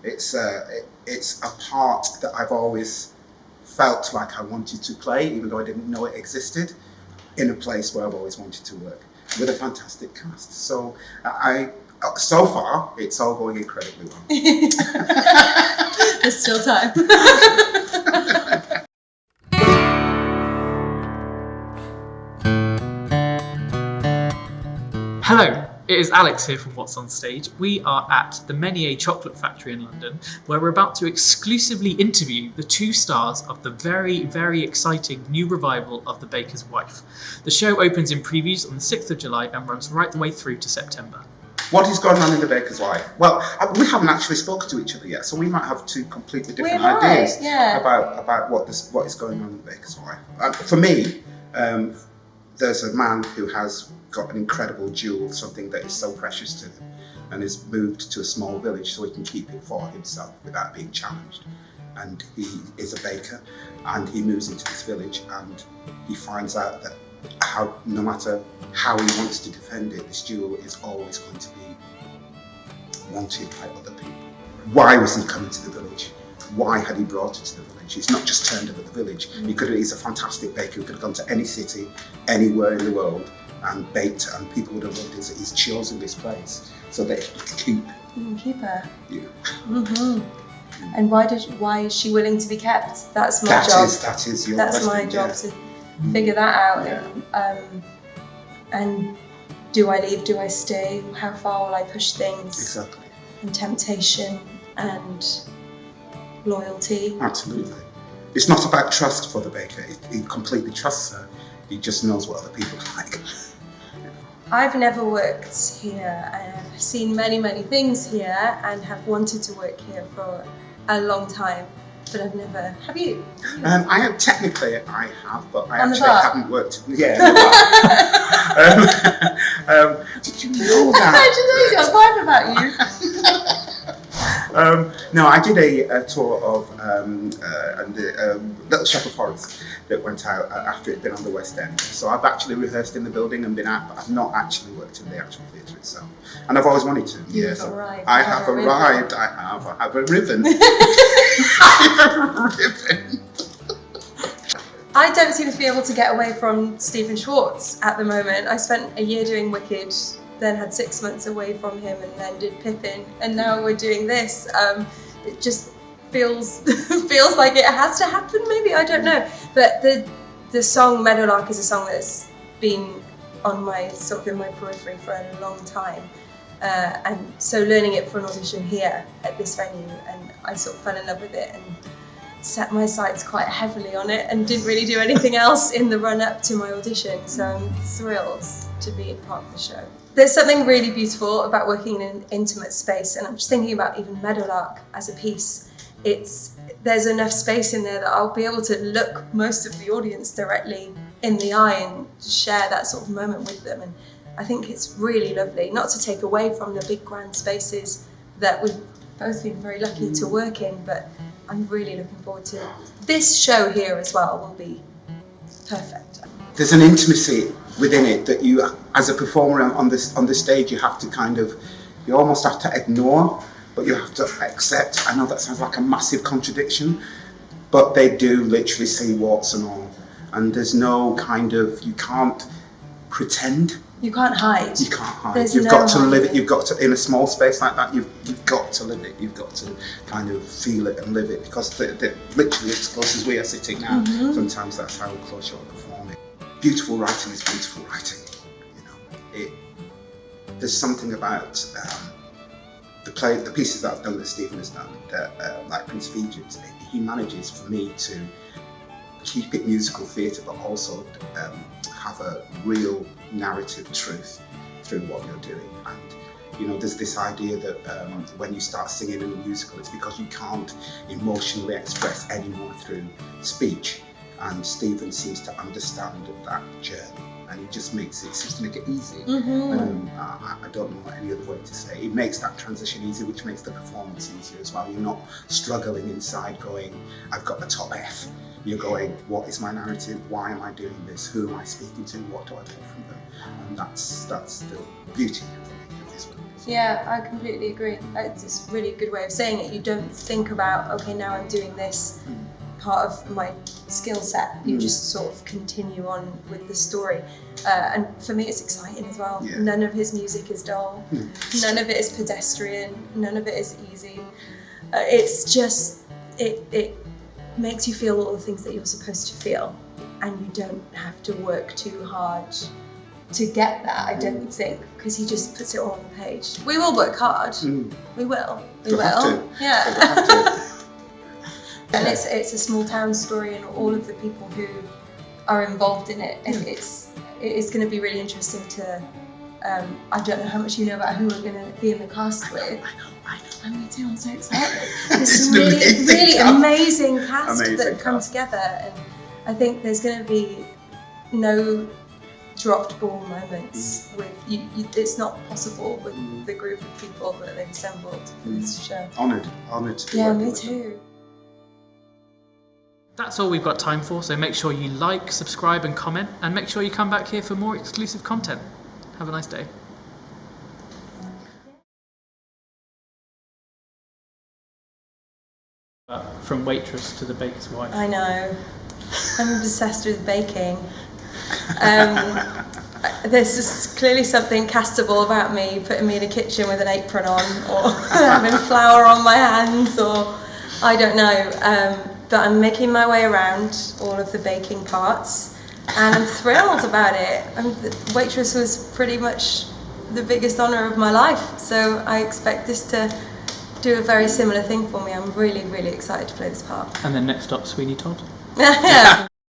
It's a part that I've always felt like I wanted to play, even though I didn't know it existed, in a place where I've always wanted to work, with a fantastic cast. So so far, it's all going incredibly well. There's still time. Hello, it is Alex here from What's On Stage. We are at the Menier Chocolate Factory in London, where we're about to exclusively interview the two stars of the very, very exciting new revival of The Baker's Wife. The show opens in previews on the 6th of July and runs right the way through to September. What is going on in The Baker's Wife? Well, we haven't actually spoken to each other yet, so we might have two completely different ideas about what is going on in The Baker's Wife. For me, there's a man who has got an incredible jewel, something that is so precious to him, and is moved to a small village so he can keep it for himself without being challenged. And he is a baker, and he moves into this village, and he finds out that no matter how he wants to defend it, this jewel is always going to be wanted by other people. Why was he coming to the village? Why had he brought it to the village? He's not just turned up at the village. He's a fantastic baker. He could have gone to any city, anywhere in the world, and baked, and people would have loved it. He's chosen this place so that he can keep her. Yeah. Mm-hmm. And why is she willing to be kept? That's my job. That is your That's question, my job to figure that out. Yeah. And do I leave? Do I stay? How far will I push things? Exactly. And temptation and loyalty. Absolutely. It's not about trust for the baker. He completely trusts her. He just knows what other people are like. I've never worked here. I've seen many, many things here and have wanted to work here for a long time, but I've never. Have you? I have, technically, I have, but I On actually haven't worked. Yeah. Did you know that? I just know you've got a vibe about you. No, I did a tour of Little Shop of Horrors that went out after it had been on the West End. So I've actually rehearsed in the building and been out, but I've not actually worked in the actual theatre itself. And I've always wanted to. You've arrived. I have arrived. I have a ribbon. I have a ribbon. I don't seem to be able to get away from Stephen Schwartz at the moment. I spent a year doing Wicked, then had 6 months away from him, and then did Pippin, and now we're doing this. It just feels like it has to happen. Maybe, I don't know. But the song Meadowlark is a song that's been on my in my periphery for a long time, and so learning it for an audition here at this venue, and I sort of fell in love with it and set my sights quite heavily on it, and didn't really do anything else in the run up to my audition. So I'm thrilled to be a part of the show. There's something really beautiful about working in an intimate space, and I'm just thinking about even Meadowlark as a piece. There's enough space in there that I'll be able to look most of the audience directly in the eye and share that sort of moment with them. And I think it's really lovely, not to take away from the big grand spaces that we've both been very lucky to work in, but I'm really looking forward to this show here as well. Will be perfect. There's an intimacy within it that you, as a performer on the stage, you have to you almost have to ignore, but you have to accept. I know that sounds like a massive contradiction, but they do literally see warts and all, and there's no you can't pretend. You can't hide. You can't hide. There's You've no got to hiding. live it. You've got to, in a small space like that, you've got to live it. You've got to kind of feel it and live it, because literally as close as we are sitting now, sometimes that's how close you're performing. Beautiful writing is beautiful writing. There's something about the pieces that I've done that Stephen has done, like Prince of Egypt. He manages for me to keep it musical theatre, but also have a real narrative truth through what you're doing. And there's this idea that when you start singing in a musical, it's because you can't emotionally express anymore through speech. And Stephen seems to understand that journey, and he just seems to make it easy. I don't know any other way to say it. It makes that transition easy, which makes the performance easier as well. You're not struggling inside going, I've got the top F. You're going, what is my narrative? Why am I doing this? Who am I speaking to? What do I take from them? And that's the beauty of this work. Yeah, I completely agree. It's just a really good way of saying it. You don't think about, okay, now I'm doing this part of my skill set. You just sort of continue on with the story. And for me, it's exciting as well. Yeah. None of his music is dull. None of it is pedestrian. None of it is easy. It's just, it makes you feel all the things that you're supposed to feel. And you don't have to work too hard to get that, I don't think, because he just puts it all on the page. We will work hard. We will. We will. Have to. Yeah. And it's a small town story, and all of the people who are involved in it, and it is going to be really interesting to. I don't know how much you know about who we're going to be in the cast with. I know. And me too. I'm so excited. It's really amazing cast that come together, and I think there's going to be no dropped ball moments with you. It's not possible with the group of people that they've assembled for this show. Honoured to be working with them. Yeah, me too. That's all we've got time for, so make sure you like, subscribe and comment, and make sure you come back here for more exclusive content. Have a nice day. From waitress to the baker's wife. I know. I'm obsessed with baking. There's just clearly something castable about me, putting me in a kitchen with an apron on, or having flour on my hands, or I don't know. But I'm making my way around all of the baking parts, and I'm thrilled about it. The waitress was pretty much the biggest honour of my life, so I expect this to do a very similar thing for me. I'm really, really excited to play this part. And then next up, Sweeney Todd. Yeah.